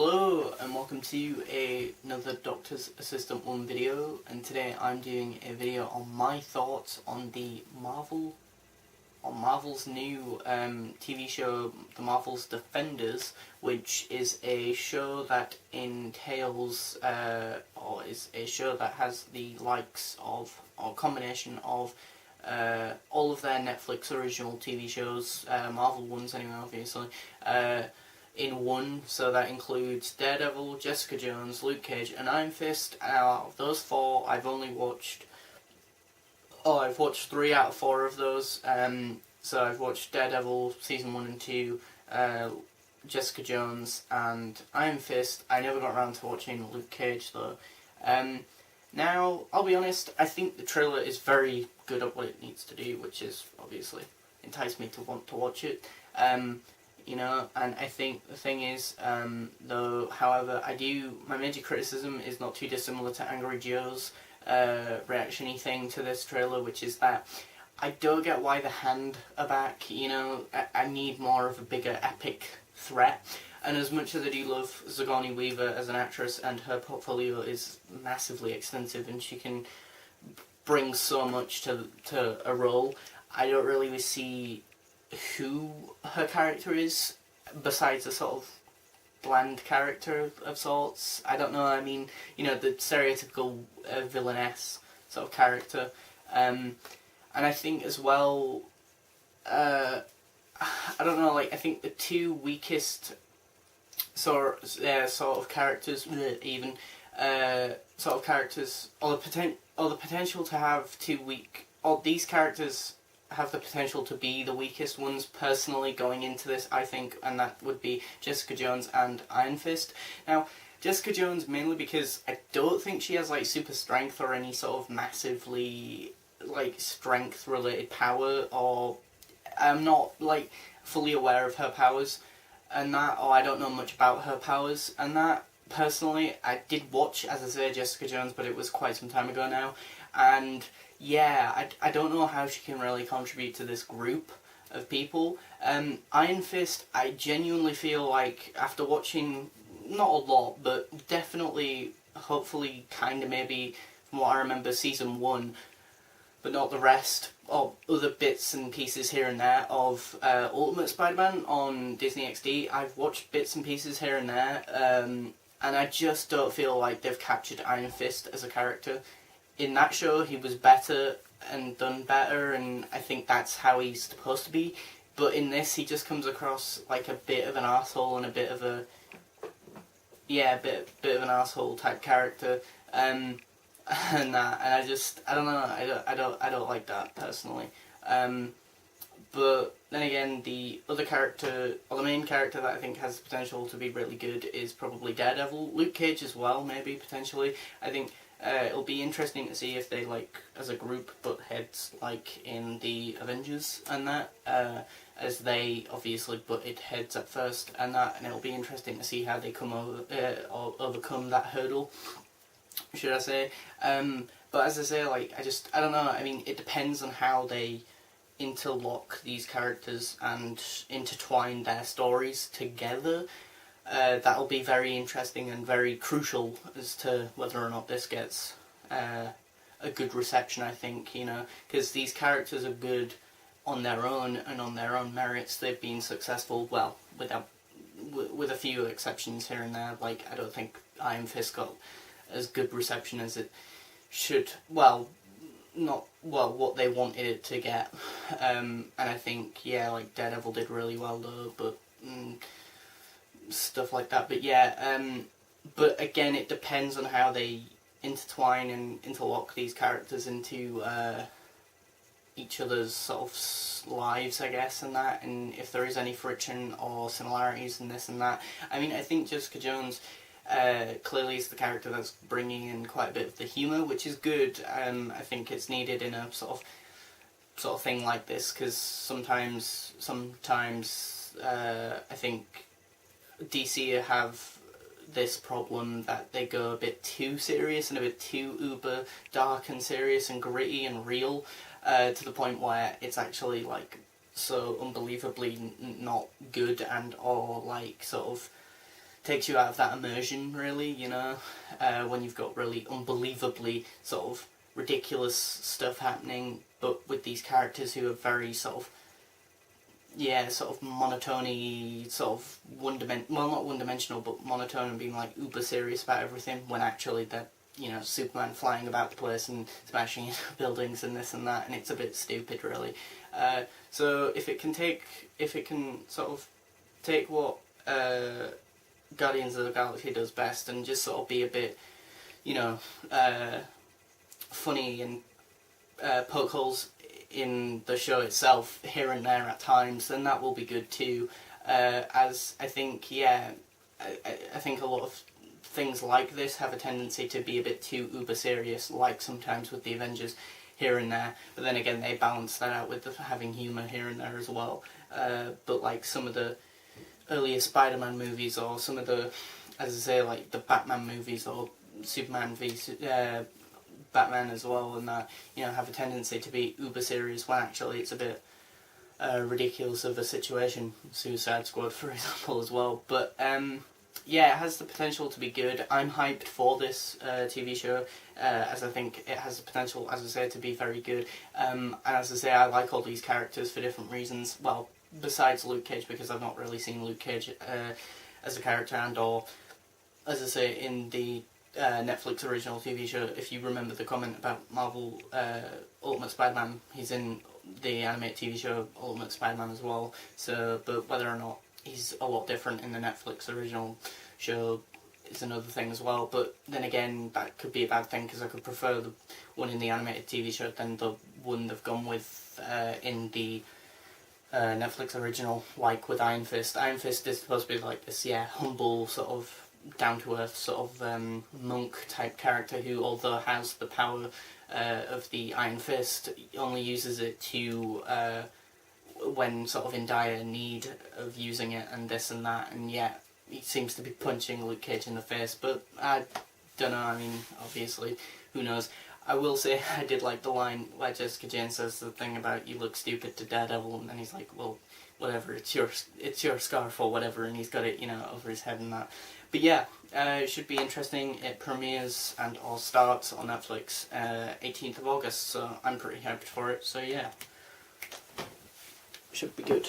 Hello and welcome to another Doctor's Assistant 1 video, and today I'm doing a video on my thoughts on Marvel's new TV show, The Marvel's Defenders, which is a show that entails, or is a show that has the likes of, or combination of, all of their Netflix original TV shows, Marvel ones anyway, obviously, in one. So that includes Daredevil, Jessica Jones, Luke Cage, and Iron Fist. Out of those four, I've watched 3 out of 4 of those. So I've watched Daredevil season 1 and 2, Jessica Jones, and Iron Fist. I never got around to watching Luke Cage though. Now, I'll be honest, I think the trailer is very good at what it needs to do, which is obviously entice me to want to watch it. You know, and I think the thing is, though, however, my major criticism is not too dissimilar to Angry Joe's reaction-y thing to this trailer, which is that I don't get why the Hand are back. You know, I need more of a bigger epic threat. And as much as I do love Sigourney Weaver as an actress, and her portfolio is massively extensive and she can bring so much to a role, I don't really see who her character is, besides a sort of bland character of sorts. I don't know, I mean, you know, the stereotypical villainess sort of character. And I think as well, I don't know, like, I think the two weakest sort of characters, even, sort of characters, or the potential to have two weak, or these characters have the potential to be the weakest ones personally going into this, I think, and that would be Jessica Jones and Iron Fist. Now, Jessica Jones mainly because I don't think she has like super strength or any sort of massively like strength related power, or I'm not like fully aware of her powers and that, or I don't know much about her powers and that. Personally, I did watch, as I say, Jessica Jones, but it was quite some time ago now, and yeah, I don't know how she can really contribute to this group of people. Iron Fist, I genuinely feel like, after watching, not a lot, but definitely, hopefully, kind of maybe, from what I remember, season 1, but not the rest, or other bits and pieces here and there of Ultimate Spider-Man on Disney XD. I've watched bits and pieces here and there, and I just don't feel like they've captured Iron Fist as a character. In that show, he was better and done better, and I think that's how he's supposed to be. But in this, he just comes across like a bit of an arsehole and a bit of a... yeah, bit of an arsehole type character. And that, and I don't know, I don't like that, personally. But then again, the other character, or the main character that I think has the potential to be really good is probably Daredevil. Luke Cage as well, maybe, potentially. I think it'll be interesting to see if they, like, as a group, butt heads, like in the Avengers and that, as they obviously butted heads at first and that, and it'll be interesting to see how they come over, or overcome that hurdle, should I say. But as I say, like, I don't know, I mean, it depends on how they interlock these characters and intertwine their stories together. That'll be very interesting and very crucial as to whether or not this gets a good reception, I think, you know, because these characters are good on their own and on their own merits. They've been successful, well, with a few exceptions here and there. Like, I don't think Iron Fist got as good reception as it should, well, not, well, what they wanted it to get. And I think, yeah, like, Daredevil did really well though, but stuff like that. But yeah, but again, it depends on how they intertwine and interlock these characters into each other's sort of lives, I guess, and that, and if there is any friction or similarities in this and that. I mean, I think Jessica Jones clearly is the character that's bringing in quite a bit of the humour, which is good. I think it's needed in a sort of thing like this, because sometimes I think DC have this problem that they go a bit too serious and a bit too uber dark and serious and gritty and real, to the point where it's actually like so unbelievably not good and or like sort of takes you out of that immersion, really, you know, when you've got really unbelievably sort of ridiculous stuff happening, but with these characters who are very sort of, sort of monotony, sort of not one-dimensional, but monotone, and being like uber serious about everything, when actually they're, you know, Superman flying about the place and smashing into buildings and this and that, and it's a bit stupid, really. So if it can sort of take what Guardians of the Galaxy does best and just sort of be a bit, you know, funny and poke holes in the show itself here and there at times, then that will be good too. As I think, I think a lot of things like this have a tendency to be a bit too uber serious, like sometimes with the Avengers here and there, but then again they balance that out with having humour here and there as well. But like some of the earlier Spider-Man movies, or some of the, as I say, like the Batman movies, or Superman v Batman as well, and that, you know, have a tendency to be uber serious when actually it's a bit ridiculous of a situation. Suicide Squad, for example, as well. But it has the potential to be good. I'm hyped for this TV show, as I think it has the potential, as I say, to be very good. And as I say, I like all these characters for different reasons. Well, besides Luke Cage, because I've not really seen Luke Cage as a character, and or, as I say, in the Netflix original TV show, if you remember the comment about Marvel Ultimate Spider-Man, he's in the animated TV show Ultimate Spider-Man as well. So, but whether or not he's a lot different in the Netflix original show is another thing as well. But then again, that could be a bad thing, because I could prefer the one in the animated TV show than the one they've gone with in the Netflix original, like with Iron Fist. Iron Fist is supposed to be like this, humble, sort of down-to-earth, sort of monk-type character who, although has the power of the Iron Fist, only uses it to, when sort of in dire need of using it, and this and that, and yet he seems to be punching Luke Cage in the face. But I don't know, I mean, obviously, who knows. I will say I did like the line where Jessica Jane says the thing about "you look stupid" to Daredevil, and then he's like, well, whatever, it's your scarf or whatever, and he's got it, you know, over his head and that. But yeah, it should be interesting. It premieres and all starts on Netflix 18th of August, so I'm pretty hyped for it. So yeah, should be good.